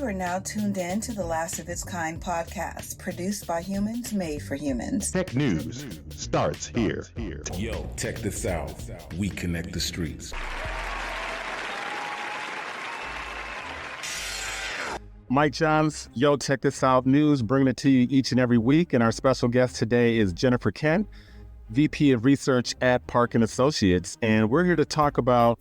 You are now tuned in to the Last of Its Kind podcast, produced by humans, made for humans. Tech news starts here. Yo, check this out. We connect the streets. Mike Johns, Yo, check this out news, bringing it to you each and every week. And our special guest today is Jennifer Kent, VP of Research at Park & Associates. And we're here to talk about,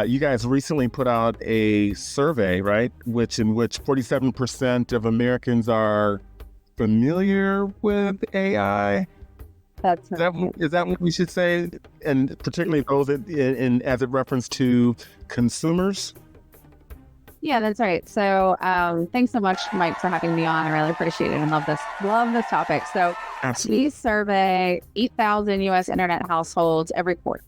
you guys recently put out a survey, right? In which 47% of Americans are familiar with AI. That's Is that what we should say? And particularly those as it reference to consumers? Yeah, that's right. So thanks so much, Mike, for having me on. I really appreciate it and love this topic. So Absolutely. we survey 8,000 U.S. internet households every quarter.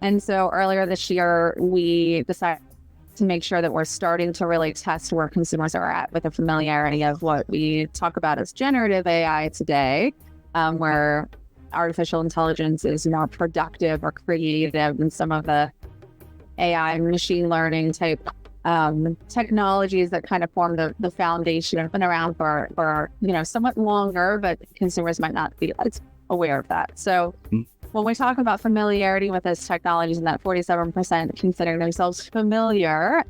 And so earlier this year, we decided to make sure that we're starting to really test where consumers are at with the familiarity of what we talk about as generative AI today, where artificial intelligence is more productive or creative than some of the AI machine learning type technologies that kind of form the foundation have been around for somewhat longer, but consumers might not be as aware of that. So when we talk about familiarity with those technologies and that 47% considering themselves familiar,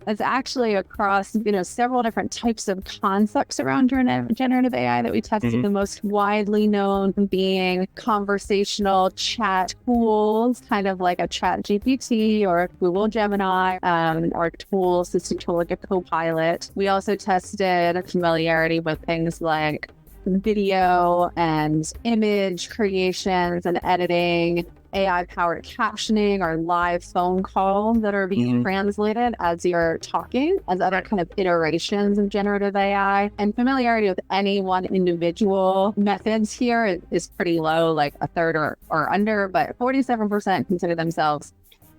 it's actually across several different types of concepts around generative AI that we tested. The most widely known being conversational chat tools, kind of like a Chat GPT or a Google Gemini, or assistant tool like a Copilot. We also tested familiarity with things like video and image creations and editing, AI-powered captioning, or live phone calls that are being translated as you're talking, as other kind of iterations of generative AI. And familiarity with any one individual methods here is pretty low, like a third or under, but 47% consider themselves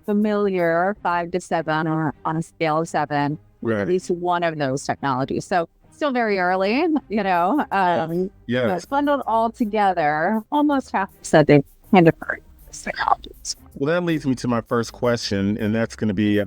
familiar, 5 to 7, or on a scale of 7, with at least one of those technologies. So still very early, Yes. but bundled all together, almost half said they kind of heard technologies. Well, that leads me to my first question, and that's going to be,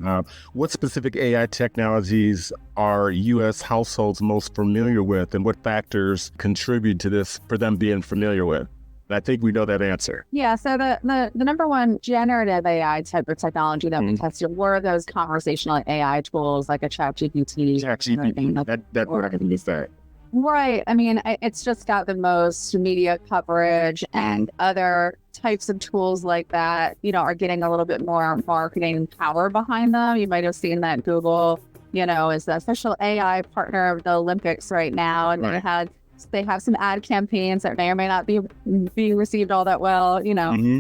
what specific AI technologies are U.S. households most familiar with, and what factors contribute to this for them being familiar with? And I think we know that answer. Yeah, so the number one generative AI type of technology that we tested were those conversational AI tools like a Chat GPT. That's what I can say. Right. I mean, it's just got the most media coverage, and other types of tools like that, are getting a little bit more marketing power behind them. You might have seen that Google, is the official AI partner of the Olympics right now. And they have some ad campaigns that may or may not be received all that well,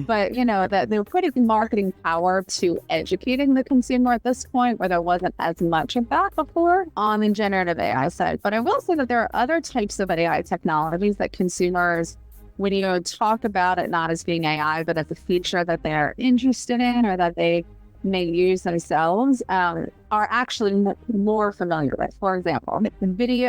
but that they're putting marketing power to educating the consumer at this point, where there wasn't as much of that before on the generative AI side. But I will say that there are other types of AI technologies that consumers, when you talk about it not as being AI, but as a feature that they're interested in or that they may use themselves, are actually more familiar with. For example,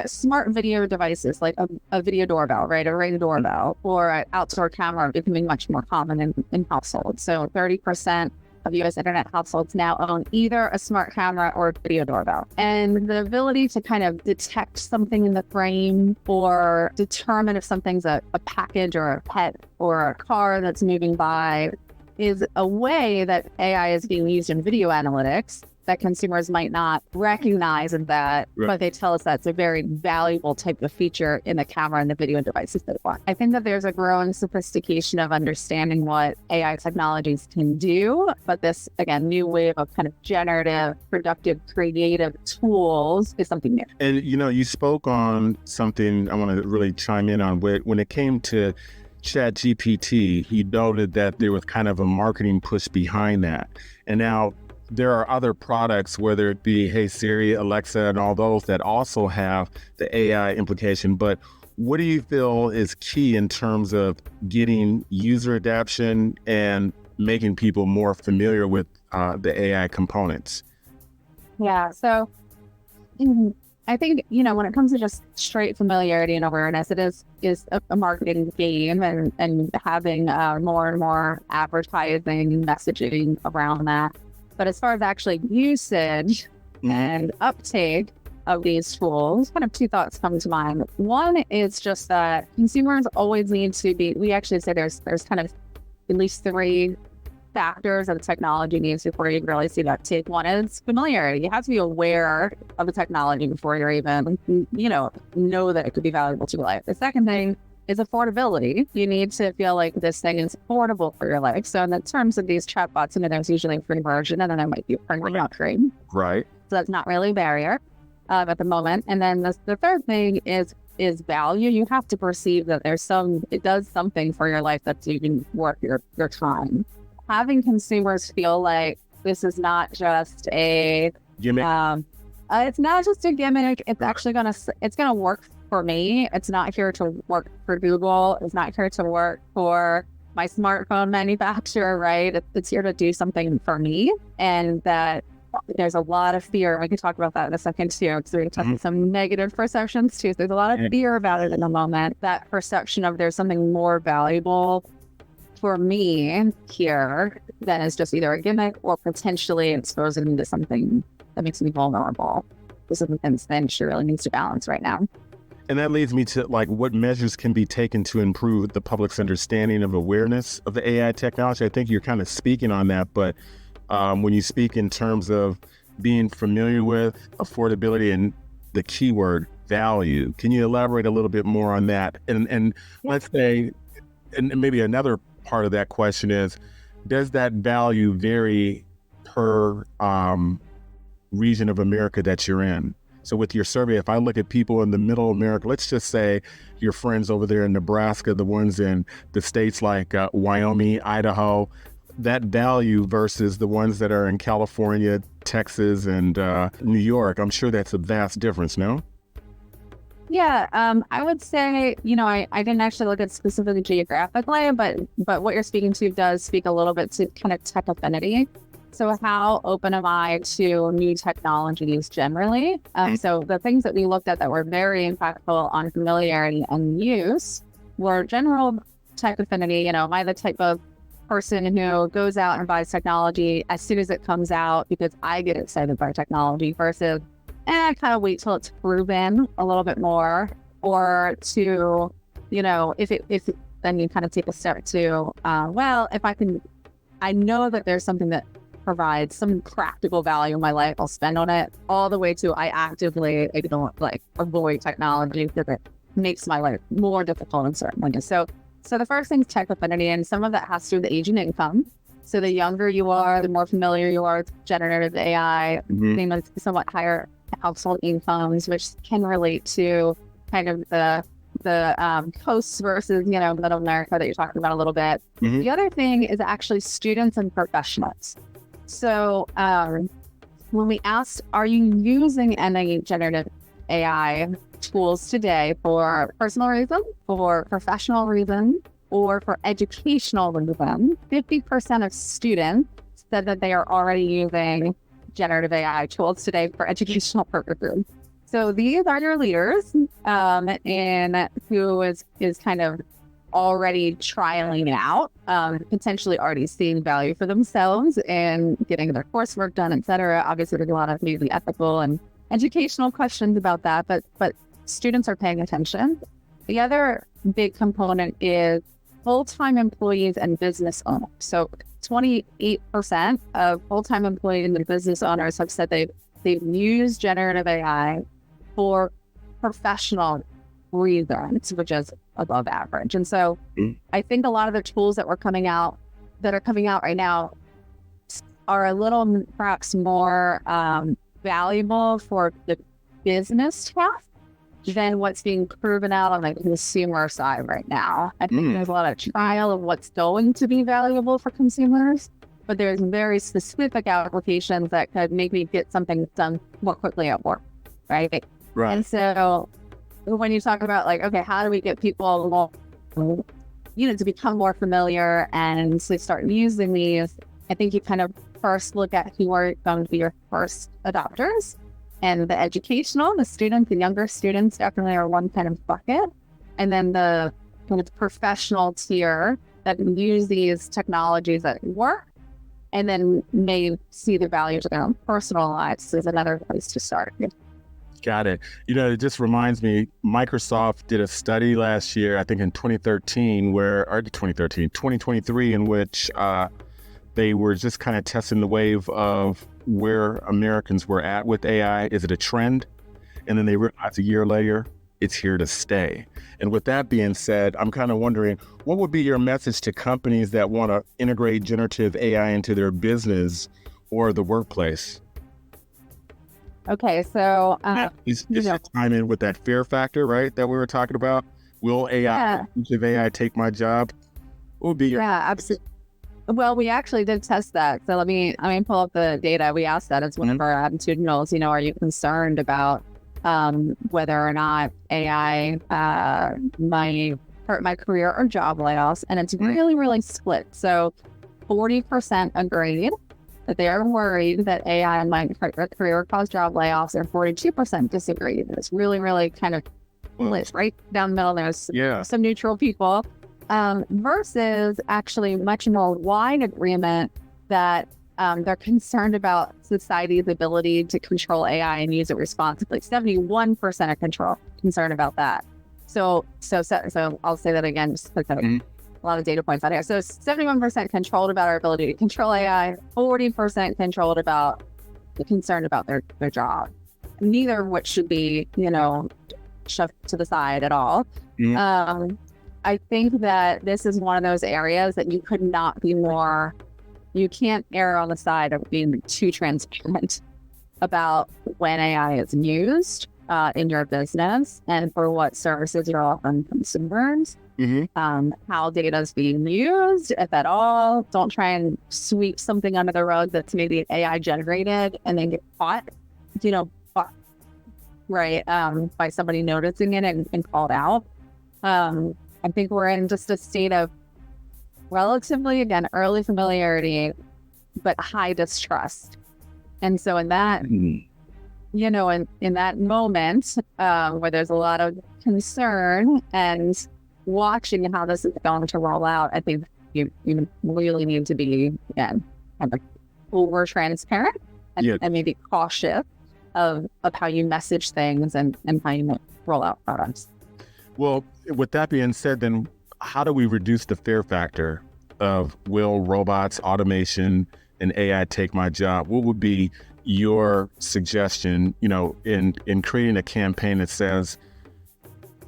smart video devices like a video doorbell, right? A Ring doorbell, or an outdoor camera are becoming much more common in households. So 30% of U.S. internet households now own either a smart camera or a video doorbell. And the ability to kind of detect something in the frame or determine if something's a package or a pet or a car that's moving by is a way that AI is being used in video analytics that consumers might not recognize that, but they tell us that's a very valuable type of feature in the camera and the video devices they want. I think that there's a growing sophistication of understanding what AI technologies can do, but this, again, new wave of kind of generative, productive, creative tools is something new. And, you spoke on something I want to really chime in on. When it came to Chat GPT, he noted that there was kind of a marketing push behind that. And now there are other products, whether it be Hey Siri, Alexa, and all those that also have the AI implication. But what do you feel is key in terms of getting user adoption and making people more familiar with the AI components? Yeah, so I think, when it comes to just straight familiarity and awareness, it is a marketing game, and having more and more advertising and messaging around that. But as far as actually usage and uptake, of these tools, kind of two thoughts come to mind. One is just that consumers always need to be, we actually say there's kind of at least three factors that the technology needs before you really see that take. One is familiarity. You have to be aware of the technology before you're even, know that it could be valuable to your life. The second thing is affordability. You need to feel like this thing is affordable for your life. So in the terms of these chatbots, there's usually a free version and then there might be a premium upgrade. Right. So that's not really a barrier at the moment. And then the third thing is value. You have to perceive that it does something for your life that's even worth your time. Having consumers feel like this is not just a gimmick. It's not just a gimmick. It's actually gonna work for me. It's not here to work for Google. It's not here to work for my smartphone manufacturer, right? It's here to do something for me. And that there's a lot of fear. We can talk about that in a second too, because we're going to talk about some negative perceptions too. So there's a lot of fear about it in the moment. That perception of there's something more valuable for me here than is just either a gimmick or potentially exposing me to something that makes me vulnerable. This is an industry really needs to balance right now. And that leads me to what measures can be taken to improve the public's understanding of awareness of the AI technology. I think you're kind of speaking on that, but when you speak in terms of being familiar with affordability and the keyword value, can you elaborate a little bit more on that? And let's say, and maybe another part of that question is, does that value vary per region of America that you're in? So with your survey, if I look at people in the middle of America, let's just say your friends over there in Nebraska, the ones in the states like Wyoming, Idaho, that value versus the ones that are in California, Texas, and New York, I'm sure that's a vast difference, no? Yeah, I would say, I didn't actually look at specifically geographically, but what you're speaking to does speak a little bit to kind of tech affinity. So how open am I to new technologies generally? So the things that we looked at that were very impactful on familiarity and use were general tech affinity. Am I the type of person who goes out and buys technology as soon as it comes out because I get excited by technology versus I kind of wait till it's proven a little bit more, or to, if then you kind of take a step to, if I know that there's something that provides some practical value in my life, I'll spend on it, all the way to I actively avoid technology because it makes my life more difficult in certain ways. So the first thing is tech affinity, and some of that has to do with the age and income. So the younger you are, the more familiar you are with generative AI, somewhat higher household incomes, which can relate to kind of the coasts versus, middle America that you're talking about a little bit. The other thing is actually students and professionals. So when we asked, are you using any generative AI tools today for personal reasons, for professional reasons, or for educational reasons, 50% of students said that they are already using generative AI tools today for educational purposes. So these are your leaders, and who is kind of already trialing it out, potentially already seeing value for themselves and getting their coursework done, et cetera. Obviously, there's a lot of maybe ethical and educational questions about that, but students are paying attention. The other big component is full-time employees and business owners. So 28% of full-time employees and business owners have said they've used generative AI for professional reasons, which is above average. And so I think a lot of the tools that are coming out right now are a little perhaps more valuable for the business task than what's being proven out on the consumer side right now. I think there's a lot of trial of what's going to be valuable for consumers, but there's very specific applications that could make me get something done more quickly at work, right? Right. And so when you talk about how do we get people more, to become more familiar and to start using these, I think you kind of first look at who are going to be your first adopters. And the educational, the students, the younger students definitely are one kind of bucket. And then the kind of professional tier that use these technologies at work and then may see the value to their own personal lives is another place to start. Got it. It just reminds me, Microsoft did a study last year, I think in 2023, in which they were just kind of testing the wave of where Americans were at with AI. Is it a trend? And then they realized a year later, it's here to stay. And with that being said, I'm kind of wondering, what would be your message to companies that want to integrate generative AI into their business or the workplace? Okay, so Is time in with that fear factor, right, that we were talking about? Will generative AI take my job? What would be your absolutely. Well, we actually did test that. So let me pull up the data. We asked that as one of our attitudinals. Are you concerned about whether or not AI might hurt my career or job layoffs? And it's really, really split. So 40% agreed that they are worried that AI might hurt their career or cause job layoffs, and 42% disagreed. It's really, really kind of split right down the middle. There's some neutral people. Versus actually much more wide agreement that they're concerned about society's ability to control AI and use it responsibly. 71% are concerned about that. So I'll say that again, just because a lot of data points out here. So 71% controlled about our ability to control AI, 40% controlled about the concern about their job. Neither of which should be, shoved to the side at all. I think that this is one of those areas that you could not be more, you can't err on the side of being too transparent about when AI is used in your business and for what services you're offering consumers, how data is being used, if at all. Don't try and sweep something under the rug that's maybe AI generated and then get caught, by somebody noticing it and called out. I think we're in just a state of relatively, again, early familiarity, but high distrust. And so in that, in that moment where there's a lot of concern and watching how this is going to roll out, I think you really need to be, again, kind of over transparent and maybe cautious of how you message things and how you roll out products. Well, with that being said, then how do we reduce the fear factor of will robots, automation, and AI take my job? What would be your suggestion, in creating a campaign that says,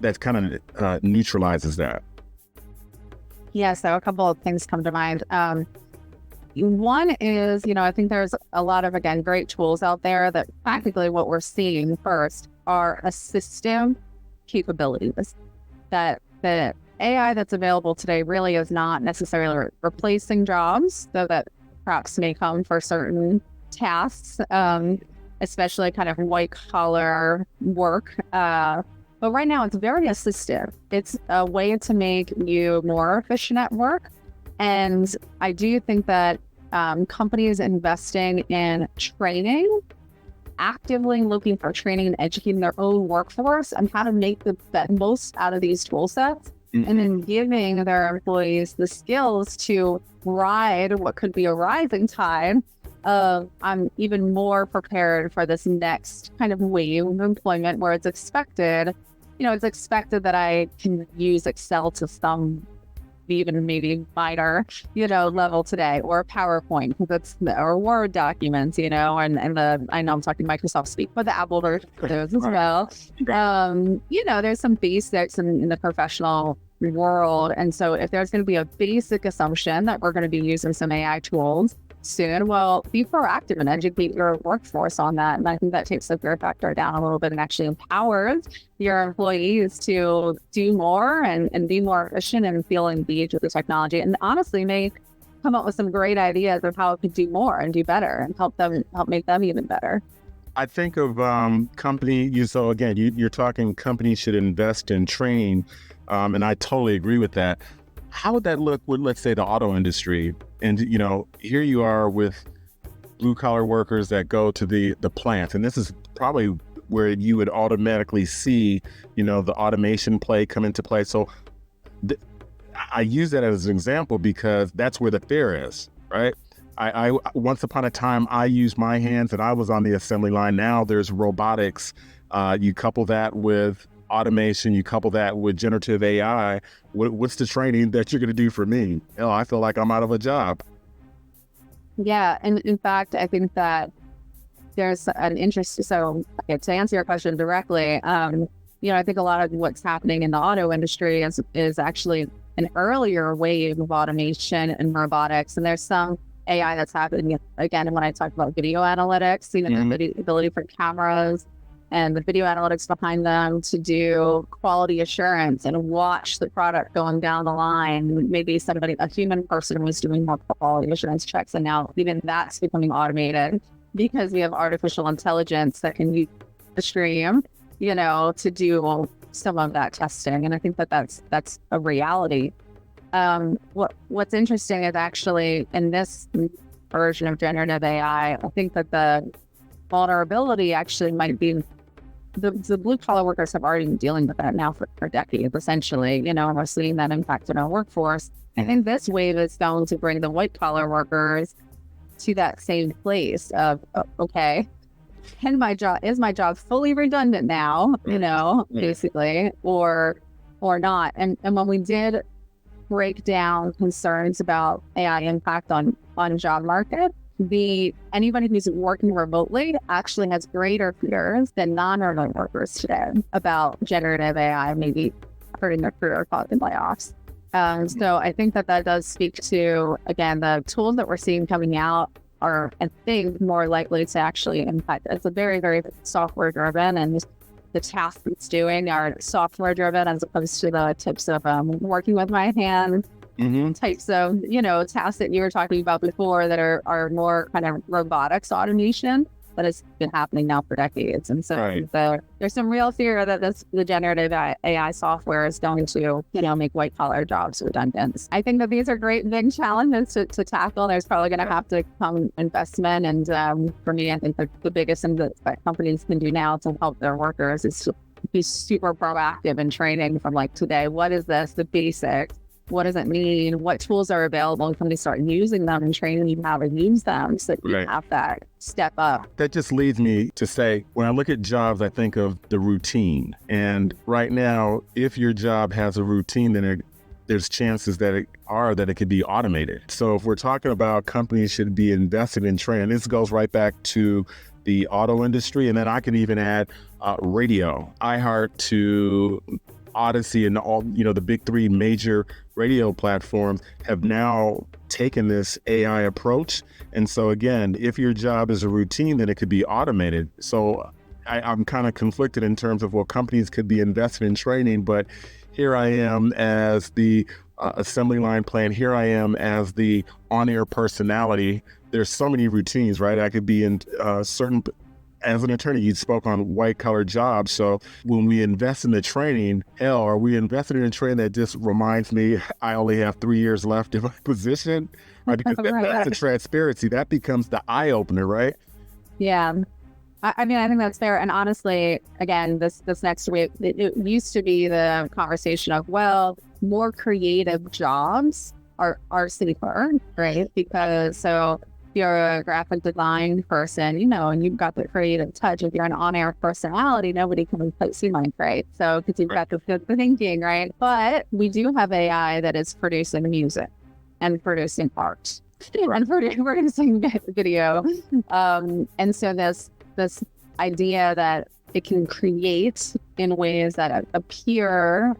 that kind of neutralizes that? Yeah, so a couple of things come to mind. One is, I think there's a lot of, again, great tools out there that practically what we're seeing first are assistive capabilities. That the AI that's available today really is not necessarily replacing jobs, though that perhaps may come for certain tasks, especially kind of white collar work. But right now it's very assistive. It's a way to make you more efficient at work. And I do think that companies investing in training, actively looking for training and educating their own workforce on how to make the most out of these tool sets, and then giving their employees the skills to ride what could be a rising tide of I'm even more prepared for this next kind of wave of employment where it's expected that I can use Excel to some even maybe minor, level today, or PowerPoint, or Word documents, and I know I'm talking Microsoft speak, but the Apple version as well. There's some basics in the professional world. And so if there's going to be a basic assumption that we're going to be using some AI tools soon, well, be proactive and educate your workforce on that. And I think that takes the fear factor down a little bit and actually empowers your employees to do more and be more efficient and feel engaged with the technology. And honestly, may come up with some great ideas of how it could do more and do better and help make them even better. I think of company. So again, you're talking companies should invest in training, and I totally agree with that. How would that look with, let's say, the auto industry? And, here you are with blue collar workers that go to the plants. And this is probably where you would automatically see, the automation play come into play. So I use that as an example because that's where the fear is, right? I once upon a time, I used my hands and I was on the assembly line. Now there's robotics. You couple that with automation, you couple that with generative AI. What's the training that you're going to do for me? Hell, I feel like I'm out of a job. Yeah. And in fact, I think that there's an interest. So to answer your question directly, I think a lot of what's happening in the auto industry is actually an earlier wave of automation and robotics. And there's some AI that's happening again. When I talk about video analytics, the ability for cameras and the video analytics behind them to do quality assurance and watch the product going down the line. Maybe a human person was doing more quality assurance checks, and now even that's becoming automated because we have artificial intelligence that can use the stream, to do some of that testing. And I think that that's a reality. What's interesting is actually in this version of generative AI, I think that the vulnerability actually might be the blue collar workers have already been dealing with that now for decades, essentially, and we're seeing that impact in our workforce. I think this wave is going to bring the white collar workers to that same place of, okay, is my job fully redundant now, basically, or not. And when we did break down concerns about AI impact on job market, anybody who's working remotely actually has greater fears than non-remote workers today about generative AI maybe hurting their career, causing layoffs. So I think that does speak to, again, the tools that we're seeing coming out are, I think, more likely to actually impact. It's a very, very software driven, and the tasks it's doing are software driven as opposed to the tips of working with my hands. Types of, tasks that you were talking about before that are more kind of robotics automation that has been happening now for decades. And so, there's some real fear that the generative AI software is going to, make white collar jobs redundant. I think that these are great big challenges to tackle. There's probably going to have to come investment. And for me, I think the biggest thing that companies can do now to help their workers is to be super proactive in training from today. What is this? The basics. What does it mean? What tools are available? Can they start using them and training you how to use them so that you have that step up? That just leads me to say, when I look at jobs, I think of the routine. And right now, if your job has a routine, then there's chances that it could be automated. So if we're talking about companies should be invested in training, this goes right back to the auto industry. And then I can even add radio, iHeart to Odyssey, and all, the big three major radio platforms have now taken this AI approach. And so again, if your job is a routine, then it could be automated. So I'm kind of conflicted in terms of, companies could be invested in training, but here I am as the assembly line plan. Here I am as the on-air personality. There's so many routines, right? I could be in as an attorney, you spoke on white collar jobs. So when we invest in the training, are we invested in a training that just reminds me I only have 3 years left in my position? Right? Because that's the transparency. That becomes the eye opener, right? Yeah. I think that's fair. And honestly, again, this next week, it used to be the conversation of, more creative jobs are safer, right? Because you're a graphic design person, and you've got the creative touch. If you're an on-air personality, nobody can replace you, right? So, because you've got the thinking, right? But we do have AI that is producing music and producing art and producing video. And so this idea that it can create in ways that appear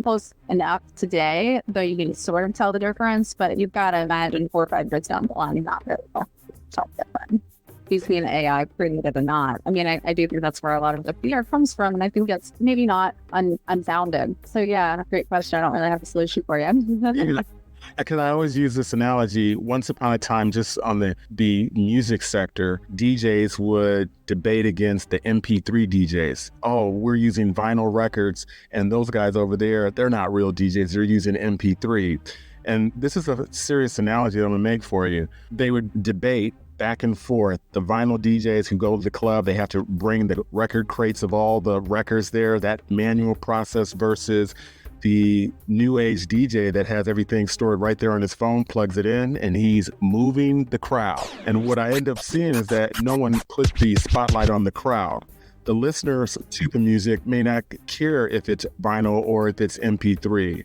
close enough today, though you can sort of tell the difference, but you've got to imagine 4 or 5 years down the line, not really tell the difference between AI created or not. I do think that's where a lot of the fear comes from, and I think that's maybe not unfounded. So yeah, great question. I don't really have a solution for you. Because I always use this analogy. Once upon a time, just on the music sector, DJs would debate against the MP3 DJs. Oh, we're using vinyl records, and those guys over there, they're not real DJs. They're using MP3. And this is a serious analogy that I'm going to make for you. They would debate back and forth. The vinyl DJs who go to the club, they have to bring the record crates of all the records there, that manual process versus the new age DJ that has everything stored right there on his phone, plugs it in, and he's moving the crowd. And what I end up seeing is that no one puts the spotlight on the crowd. The listeners to the music may not care if it's vinyl or if it's MP3.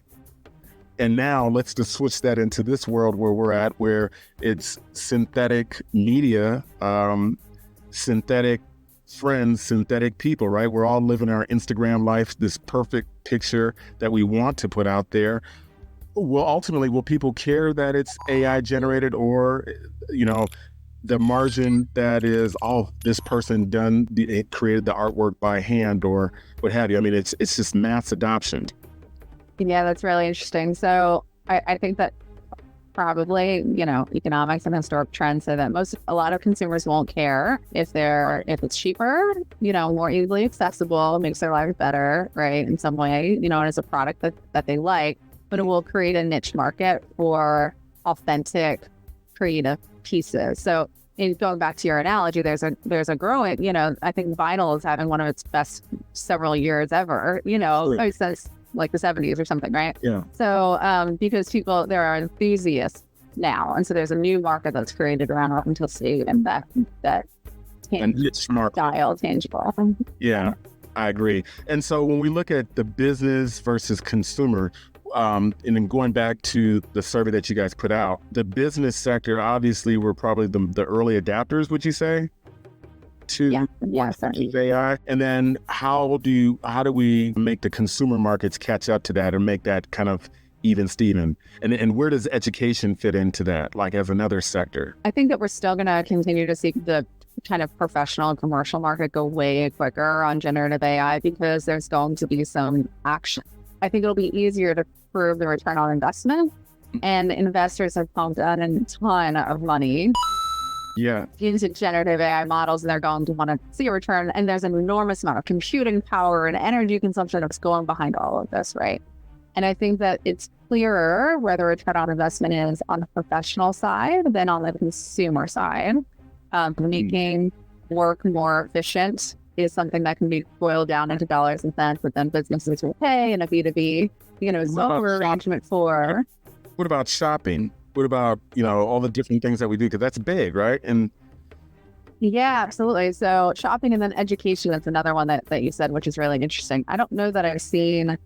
And now let's just switch that into this world where we're at, where it's synthetic media, synthetic friends, synthetic people, right? We're all living our Instagram life, this perfect picture that we want to put out there. Well, ultimately, will people care that it's AI generated, or, the margin that is, this person created the artwork by hand or what have you? I mean, it's just mass adoption. Yeah, that's really interesting. So I think that probably, economics and historic trends say that a lot of consumers won't care if it's cheaper, more easily accessible, makes their life better, right? In some way, and it's a product that they like, but it will create a niche market for authentic, creative pieces. So going back to your analogy, there's a growing, I think vinyl is having one of its best several years ever, since like the 70s or something, right? Yeah. So because there are enthusiasts now, and so there's a new market that's created around authenticity and that style tangible. Yeah, I agree. And so when we look at the business versus consumer, and then going back to the survey that you guys put out, the business sector obviously were probably the early adapters, would you say? To AI, and then how do we make the consumer markets catch up to that and make that kind of even Steven? And where does education fit into that, like as another sector? I think that we're still going to continue to see the kind of professional and commercial market go way quicker on generative AI because there's going to be some action. I think it'll be easier to prove the return on investment, and investors have pumped out a ton of money into generative AI models, and they're going to want to see a return. And there's an enormous amount of computing power and energy consumption that's going behind all of this, right? And I think that it's clearer where the return on investment is on the professional side than on the consumer side. Making work more efficient is something that can be boiled down into dollars and cents, but then businesses will pay in a B2B, software arrangement for. What about shopping? What about, all the different things that we do? Because that's big, right? And yeah, absolutely. So shopping and then education, that's another one that you said, which is really interesting. I don't know that I've seen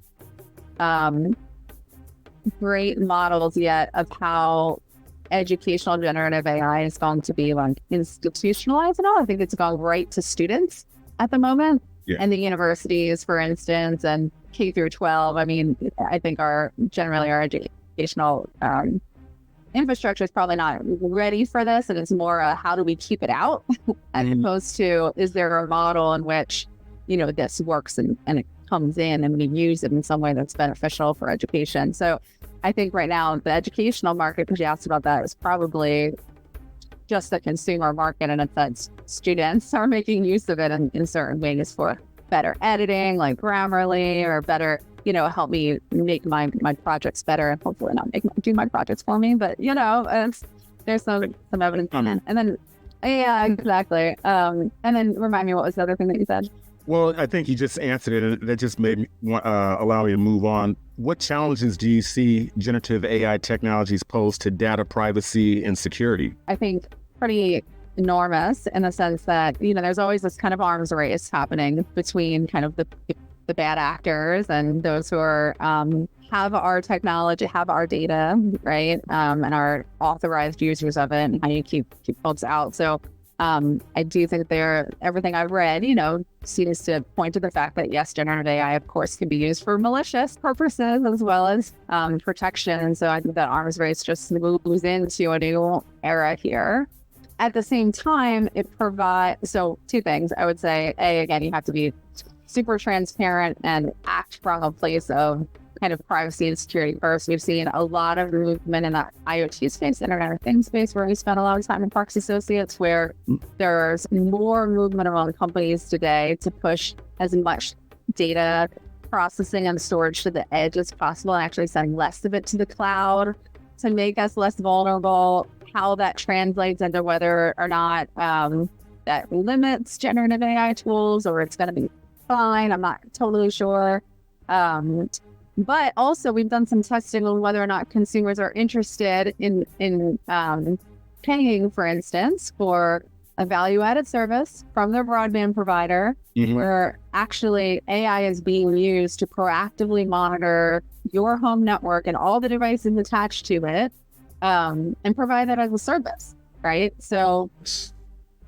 great models yet of how educational generative AI is going to be like institutionalized and all. I think it's gone right to students at the moment. Yeah. And the universities, for instance, and K through 12. I mean, I think our educational infrastructure is probably not ready for this, and it's more how do we keep it out as opposed to, is there a model in which this works and it comes in and we use it in some way that's beneficial for education. So I think right now the educational market, because you asked about that, is probably just the consumer market, and it's that students are making use of it in certain ways for better editing, like Grammarly, or better help me make my projects better, and hopefully not do my projects for me. But there's some evidence on it. And then yeah, exactly. And then remind me, what was the other thing that you said? Well, I think you just answered it, and that just made me allow me to move on. What challenges do you see generative AI technologies pose to data privacy and security? I think pretty enormous, in the sense that there's always this kind of arms race happening between kind of the bad actors and those who are have our technology, have our data, right, and are authorized users of it, and how you keep folks out. So I do think everything I've read, seems to point to the fact that yes, generative AI, of course, can be used for malicious purposes as well as protection. And so I think that arms race just moves into a new era here. At the same time, it provides, so two things I would say. Again, you have to be super transparent and act from a place of kind of privacy and security first. We've seen a lot of movement in that IoT space, Internet of Things space, where we spent a lot of time in Parks Associates, where there's more movement among companies today to push as much data processing and storage to the edge as possible, and actually send less of it to the cloud to make us less vulnerable. How that translates into whether or not that limits generative AI tools, or it's going to be fine, I'm not totally sure. But also we've done some testing on whether or not consumers are interested in paying, for instance, for a value-added service from their broadband provider, where actually AI is being used to proactively monitor your home network and all the devices attached to it, and provide that as a service, right? So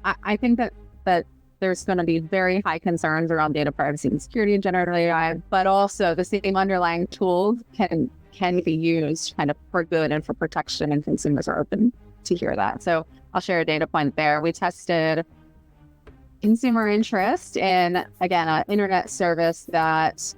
I think that there's going to be very high concerns around data privacy and security in generative AI, but also the same underlying tools can be used kind of for good and for protection, and consumers are open to hear that. So I'll share a data point there. We tested consumer interest in, again, an internet service that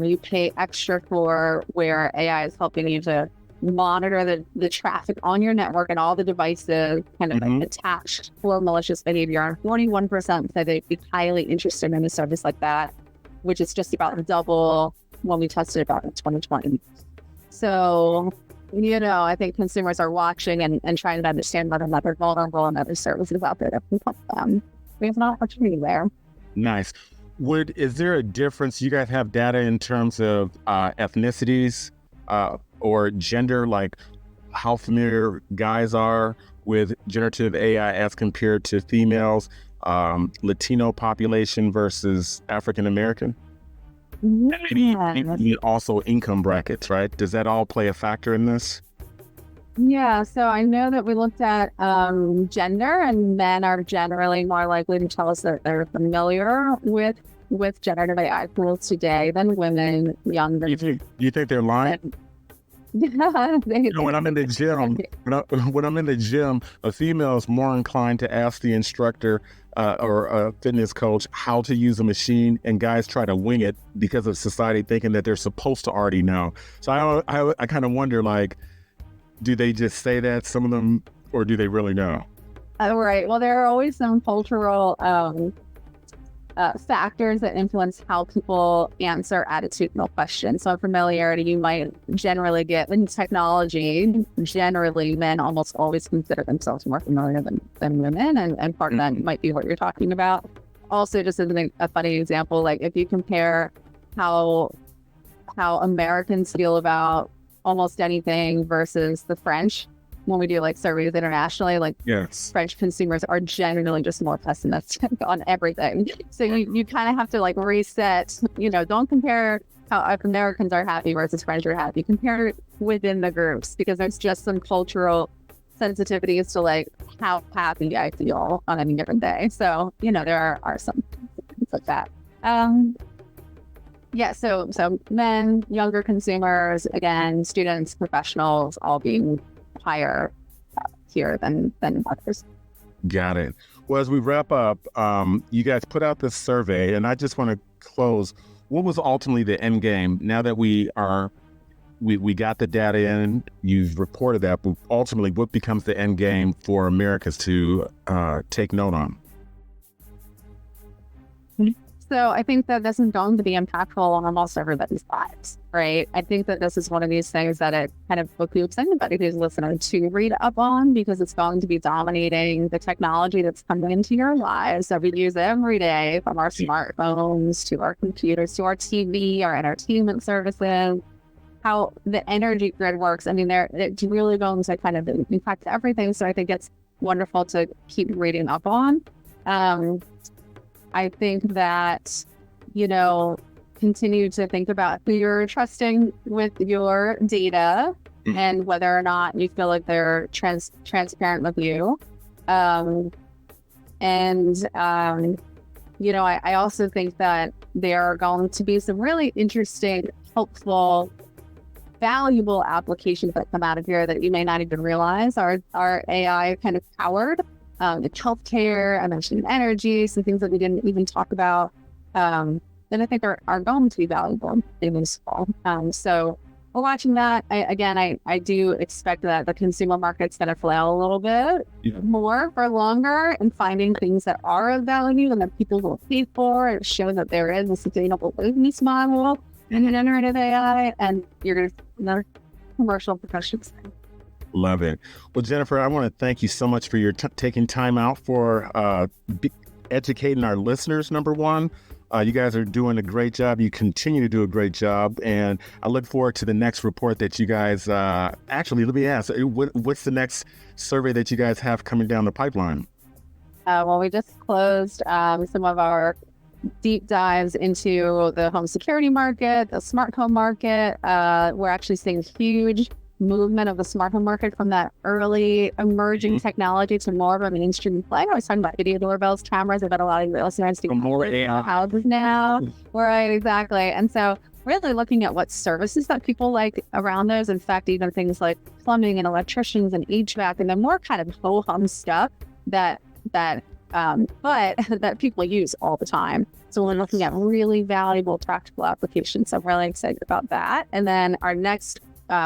you pay extra for, where AI is helping you to monitor the traffic on your network and all the devices kind of attached for malicious behavior. And 41% said they'd be highly interested in a service like that, which is just about double when we tested about in 2020. So, I think consumers are watching and trying to understand whether or not they're vulnerable and other services out there that can help them. We have an opportunity there. Nice. Is there a difference? You guys have data in terms of ethnicities or gender, like how familiar guys are with generative AI as compared to females, Latino population versus African American? Maybe also income brackets, right? Does that all play a factor in this? Yeah, so I know that we looked at gender, and men are generally more likely to tell us that they're familiar with generative AI tools today than women younger. You think they're lying? When I'm in the gym, when I'm in the gym, a female is more inclined to ask the instructor or a fitness coach how to use a machine, and guys try to wing it because of society thinking that they're supposed to already know. So I kind of wonder, like, do they just say that, some of them, or do they really know? Right. Well, there are always some cultural factors that influence how people answer attitudinal questions. So familiarity, you might generally get in technology. Generally, men almost always consider themselves more familiar than women, and part of that might be what you're talking about. Also, just as a funny example, like if you compare how Americans feel about almost anything versus the French, when we do like surveys internationally, like yes, French consumers are generally just more pessimistic on everything. So you kind of have to like reset, don't compare how Americans are happy versus French are happy. Compare it within the groups, because there's just some cultural sensitivities to like how happy I feel on any given day. So, there are some things like that. Yeah, so men, younger consumers, again, students, professionals, all being higher here than others. Got it. Well, as we wrap up, you guys put out this survey, and I just want to close. What was ultimately the end game? Now that we got the data in, you've reported that, but ultimately, what becomes the end game for Americans to take note on? So I think that this is going to be impactful on almost everybody's lives, right? I think that this is one of these things that it kind of behooves anybody who's listening to read up on, because it's going to be dominating the technology that's coming into your lives that we use every day, from our smartphones to our computers to our TV, our entertainment services, how the energy grid works. I mean, it's really going to kind of impact everything. So I think it's wonderful to keep reading up on. I think that, continue to think about who you're trusting with your data and whether or not you feel like they're transparent with you. I also think that there are going to be some really interesting, helpful, valuable applications that come out of here that you may not even realize are AI kind of powered. It's healthcare, I mentioned energy, some things that we didn't even talk about, that I think are going to be valuable and useful. So we're watching that. I do expect that the consumer market's going to flail a little bit more for longer, and finding things that are of value and that people will pay for, and show that there is a sustainable business model in generative AI, and you're going to another commercial professions. Love it. Well, Jennifer, I want to thank you so much for your taking time out for educating our listeners, number one, You guys are doing a great job. You continue to do a great job. And I look forward to the next report that you guys, actually, let me ask, what's the next survey that you guys have coming down the pipeline? Well, we just closed some of our deep dives into the home security market, the smart home market. We're actually seeing huge movement of the smart home market from that early emerging technology to more of a mainstream play. I was talking about video doorbells, cameras. I've got a lot of listeners do more houses now. Right, exactly. And so really looking at what services that people like around those. In fact, even things like plumbing and electricians and HVAC and the more kind of ho-hum stuff but that people use all the time. So we're looking at really valuable practical applications. So I'm really excited about that. And then our next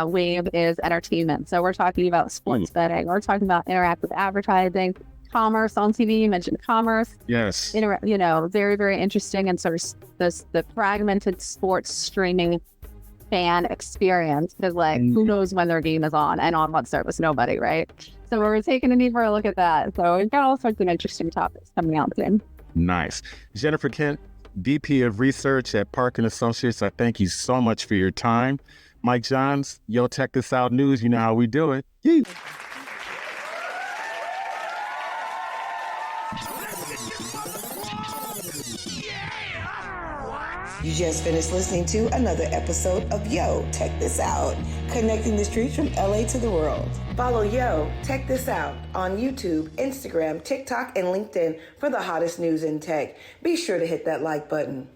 wave is entertainment. So we're talking about sports betting. We're talking about interactive advertising, commerce on TV. You mentioned commerce. Yes. Very, very interesting. And sort of the fragmented sports streaming fan experience. Because who knows when their game is on and on what service? Nobody, right? So we're taking a deeper look at that. So we've got all sorts of interesting topics coming out soon. Nice. Jennifer Kent, VP of Research at Park & Associates, I thank you so much for your time. Mike Johns, Yo Check This Out News, you know how we do it. Yee. You just finished listening to another episode of Yo, Check This Out, connecting the streets from LA to the world. Follow Yo, Check This Out on YouTube, Instagram, TikTok, and LinkedIn for the hottest news in tech. Be sure to hit that like button.